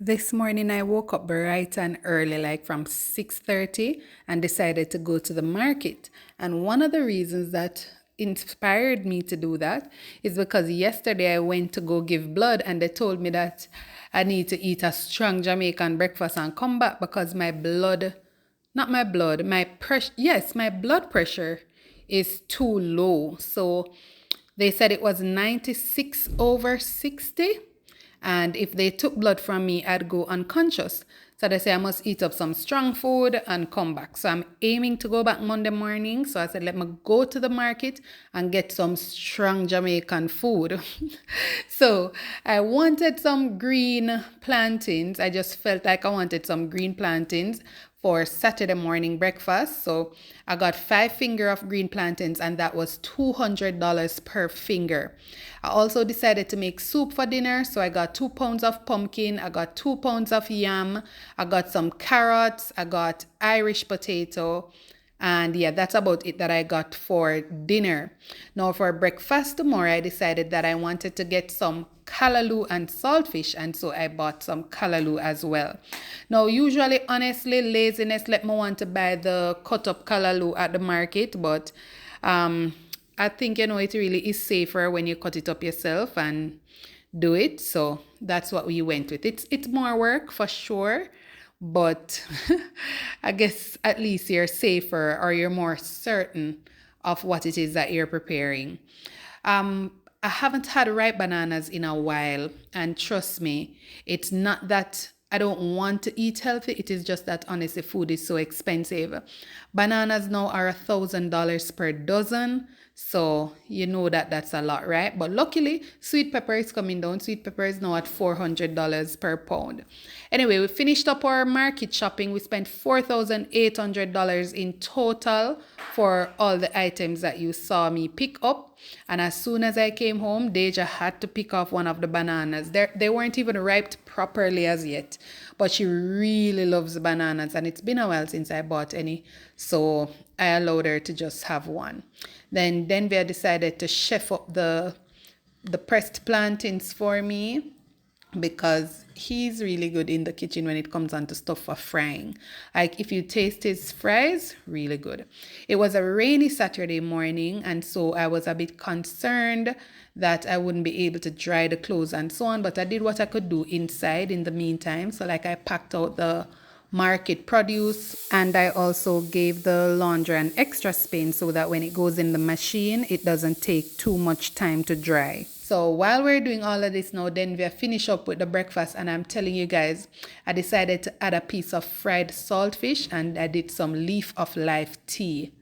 This morning I woke up bright and early, like from 6:30, and decided to go to the market. And one of the reasons that inspired me to do that is because yesterday I went to go give blood and they told me that I need to eat a strong Jamaican breakfast and come back because my blood, not my blood, my pressure, yes, my blood pressure is too low. So they said it was 96 over 60. And if they took blood from me, I'd go unconscious. So they say I must eat up some strong food and come back. So I'm aiming to go back Monday morning. So I said, let me go to the market and get some strong Jamaican food. So I wanted some green plantains. I just felt like I wanted some green plantains for Saturday morning breakfast. So I got 5 finger of green plantains and that was $200 per finger. I also decided to make soup for dinner. So I got 2 pounds of pumpkin. I got 2 pounds of yam. I got some carrots. I got Irish potato. And yeah, that's about it that I got for dinner. Now for breakfast tomorrow, I decided that I wanted to get some callaloo and saltfish, and so I bought some callaloo as well. Now, usually, honestly, laziness let me want to buy the cut up callaloo at the market, but I think it really is safer when you cut it up yourself and do it. So that's what we went with. It's more work for sure, but I guess at least you're safer or you're more certain of what it is that you're preparing. I haven't had ripe bananas in a while, and trust me, it's not that I don't want to eat healthy. It is just that honestly, food is so expensive. Bananas now are $1,000 per dozen, so you know that that's a lot, right? But luckily, sweet pepper is coming down. Sweet pepper is now at $400 per pound. Anyway, we finished up our market shopping. We spent $4,800 in total for all the items that you saw me pick up. And as soon as I came home, Deja had to pick off one of the bananas. They weren't even ripe properly as yet, but she really loves bananas, and it's been a while since I bought any, so I allowed her to just have one. Then Denver decided to chef up the pressed plantains for me because he's really good in the kitchen when it comes on to stuff for frying. Like if you taste his fries, really good. It was a rainy Saturday morning, and so I was a bit concerned that I wouldn't be able to dry the clothes and so on, but I did what I could do inside in the meantime. So like I packed out the market produce, and I also gave the laundry an extra spin so that when it goes in the machine, it doesn't take too much time to dry. So while we're doing all of this now, then we finish up with the breakfast, and I'm telling you guys, I decided to add a piece of fried saltfish and I did some leaf of life tea.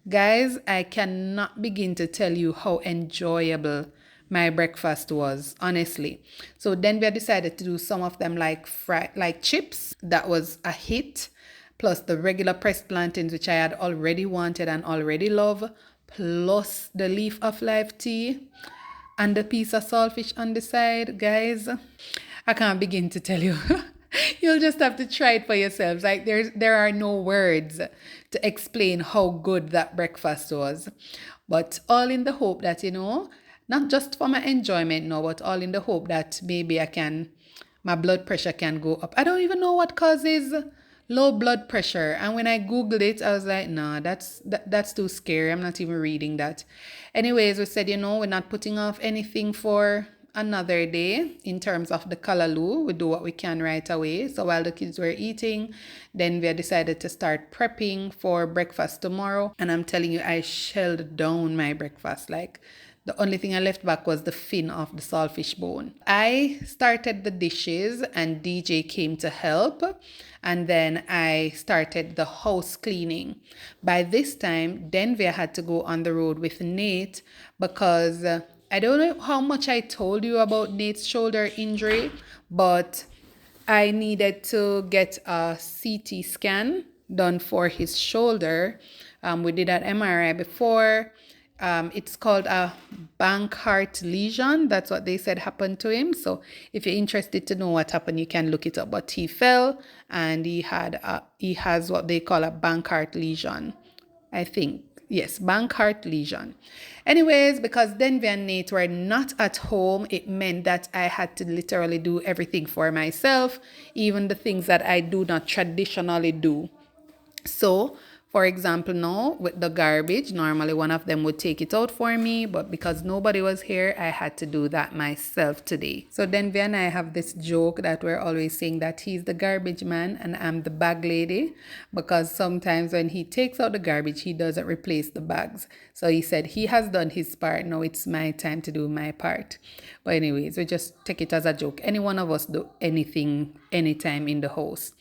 Guys, I cannot begin to tell you how enjoyable my breakfast was, honestly. So then we decided to do some of them like chips. That was a hit. Plus the regular pressed plantains, which I had already wanted and already love. Plus the leaf of life tea and the piece of saltfish on the side, guys. I can't begin to tell you. You'll just have to try it for yourselves. Like there are no words to explain how good that breakfast was. But all in the hope that, not just for my enjoyment, no, but all in the hope that maybe my blood pressure can go up. I don't even know what causes low blood pressure. And when I Googled it, I was like, nah, that's too scary. I'm not even reading that. Anyways, we said, we're not putting off anything for another day in terms of the callaloo. We do what we can right away. So while the kids were eating, then we decided to start prepping for breakfast tomorrow. And I'm telling you, I shelled down my breakfast. Like the only thing I left back was the fin of the saltfish bone. I started the dishes and DJ came to help. And then I started the house cleaning. By this time, Denver had to go on the road with Nate because I don't know how much I told you about Nate's shoulder injury, but I needed to get a CT scan done for his shoulder. We did an MRI before. It's called a bank heart lesion. That's what they said happened to him. So if you're interested to know what happened, you can look it up. But he fell and he has what they call a bank heart lesion, I think. Yes, bank heart lesion. Anyways, because Denvi and Nate were not at home, it meant that I had to literally do everything for myself, even the things that I do not traditionally do. So, for example, now with the garbage, normally one of them would take it out for me, but because nobody was here, I had to do that myself today. So Denvi and I have this joke that we're always saying that he's the garbage man and I'm the bag lady, because sometimes when he takes out the garbage, he doesn't replace the bags. So he said he has done his part, now it's my time to do my part. But anyways, we just take it as a joke. Any one of us do anything, anytime in the house.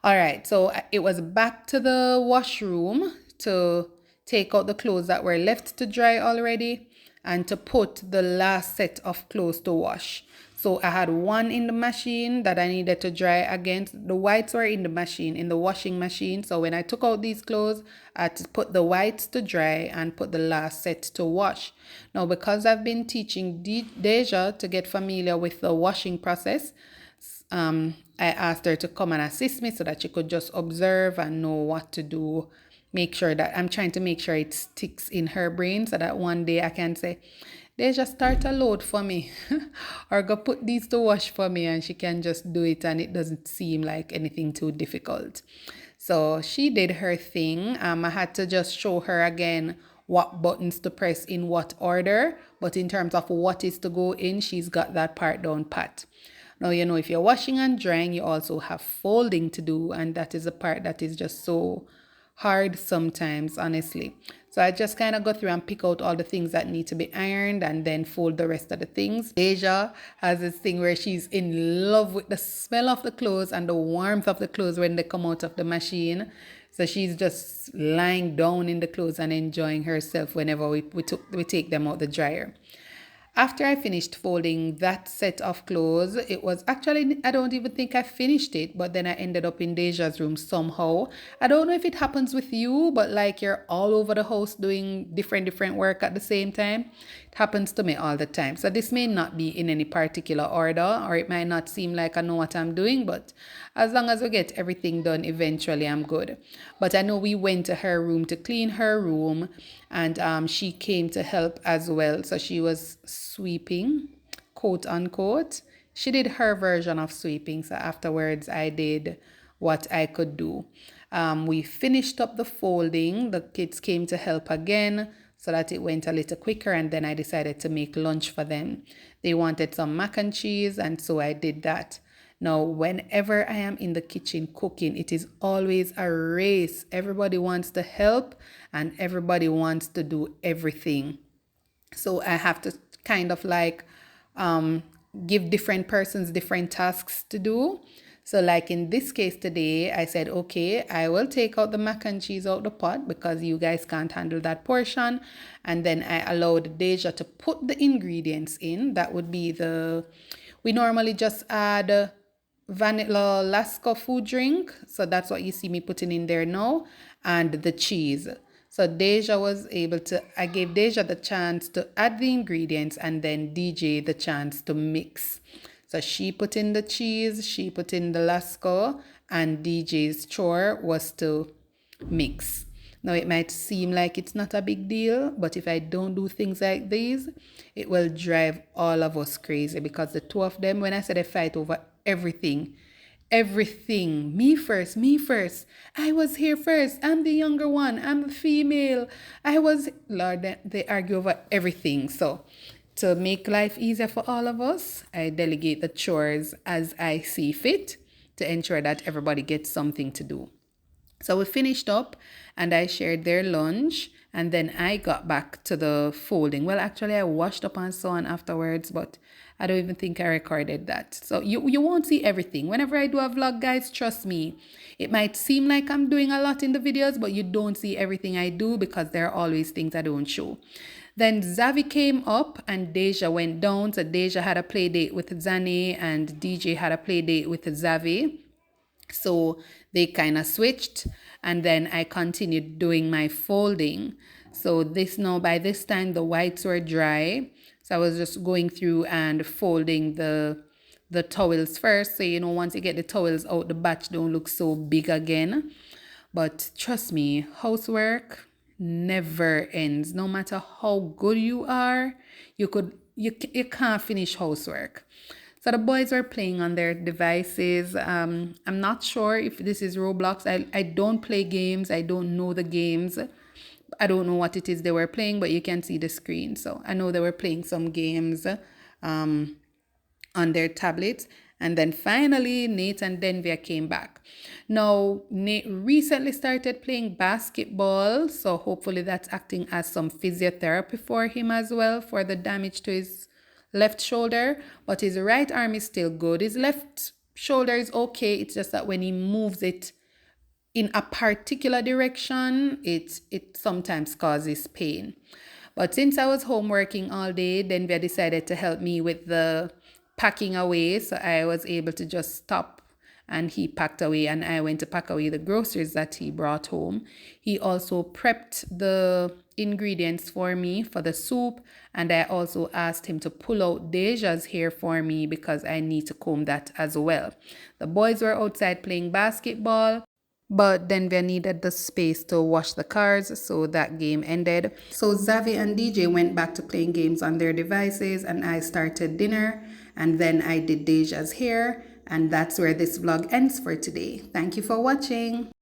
All right, so it was back to the washroom to take out the clothes that were left to dry already and to put the last set of clothes to wash. So I had one in the machine that I needed to dry again. The whites were in the machine, in the washing machine. So when I took out these clothes, I had to put the whites to dry and put the last set to wash. Now, because I've been teaching Deja to get familiar with the washing process, I asked her to come and assist me so that she could just observe and know what to do. Make sure that I'm trying to make sure it sticks in her brain so that one day I can say, Deja, start a load for me or go put these to wash for me, and she can just do it and it doesn't seem like anything too difficult. So she did her thing. I had to just show her again what buttons to press in what order, but in terms of what is to go in, she's got that part down pat. Now, if you're washing and drying, you also have folding to do, and that is a part that is just so hard sometimes, honestly. So I just kind of go through and pick out all the things that need to be ironed and then fold the rest of the things. Deja has this thing where she's in love with the smell of the clothes and the warmth of the clothes when they come out of the machine. So she's just lying down in the clothes and enjoying herself whenever we take them out the dryer. After I finished folding that set of clothes, it was actually, I don't even think I finished it, but then I ended up in Deja's room somehow. I don't know if it happens with you, but like you're all over the house doing different work at the same time. It happens to me all the time. So this may not be in any particular order, or it might not seem like I know what I'm doing, but as long as we get everything done, eventually I'm good. But I know we went to her room to clean her room, and she came to help as well. So she was sweeping, quote unquote. She did her version of sweeping. So afterwards, I did what I could do. We finished up the folding. The kids came to help again so that it went a little quicker. And then I decided to make lunch for them. They wanted some mac and cheese, and so I did that. Now, whenever I am in the kitchen cooking, it is always a race. Everybody wants to help and everybody wants to do everything. So I have to kind of like give different persons different tasks to do. So like in this case today, I said, okay, I will take out the mac and cheese out the pot because you guys can't handle that portion. And then I allowed Deja to put the ingredients in. That would be we normally just add vanilla Lasco food drink. So that's what you see me putting in there now. And the cheese. So I gave Deja the chance to add the ingredients and then DJ the chance to mix. So she put in the cheese, she put in the Lasco, and DJ's chore was to mix. Now it might seem like it's not a big deal, but if I don't do things like these, it will drive all of us crazy because the two of them, when I said they fight over everything, me first, I was here first, I'm the younger one, I'm the female, Lord, they argue over everything. So to make life easier for all of us, I delegate the chores as I see fit to ensure that everybody gets something to do. So we finished up and I shared their lunch, and then I got back to the folding. Well, actually I washed up and so on afterwards, but I don't even think I recorded that. So you won't see everything. Whenever I do a vlog, guys, trust me, it might seem like I'm doing a lot in the videos, but you don't see everything I do because there are always things I don't show. Then Zavi came up and Deja went down. So Deja had a play date with Zani and DJ had a play date with Zavi. So they kind of switched, and then I continued doing my folding. So by this time the whites were dry. So I was just going through and folding the towels first. So once you get the towels out, the batch don't look so big again. But trust me, housework never ends. No matter how good you are, you can't finish housework. So the boys were playing on their devices. I'm not sure if this is Roblox. I don't play games. I don't know the games. I don't know what it is they were playing, but you can see the screen. So I know they were playing some games on their tablets. And then finally, Nate and Denver came back. Now, Nate recently started playing basketball, so hopefully that's acting as some physiotherapy for him as well for the damage to his left shoulder. But his right arm is still good. His left shoulder is okay. It's just that when he moves it in a particular direction, it sometimes causes pain. But since I was home working all day, then they decided to help me with the packing away. So I was able to just stop and he packed away and I went to pack away the groceries that he brought home. He also prepped the ingredients for me for the soup, and I also asked him to pull out Deja's hair for me because I need to comb that as well. The boys were outside playing basketball, but then we needed the space to wash the cars, so that game ended. So Zavi and DJ went back to playing games on their devices, and I started dinner, and then I did Deja's hair, and that's where this vlog ends for today. Thank you for watching.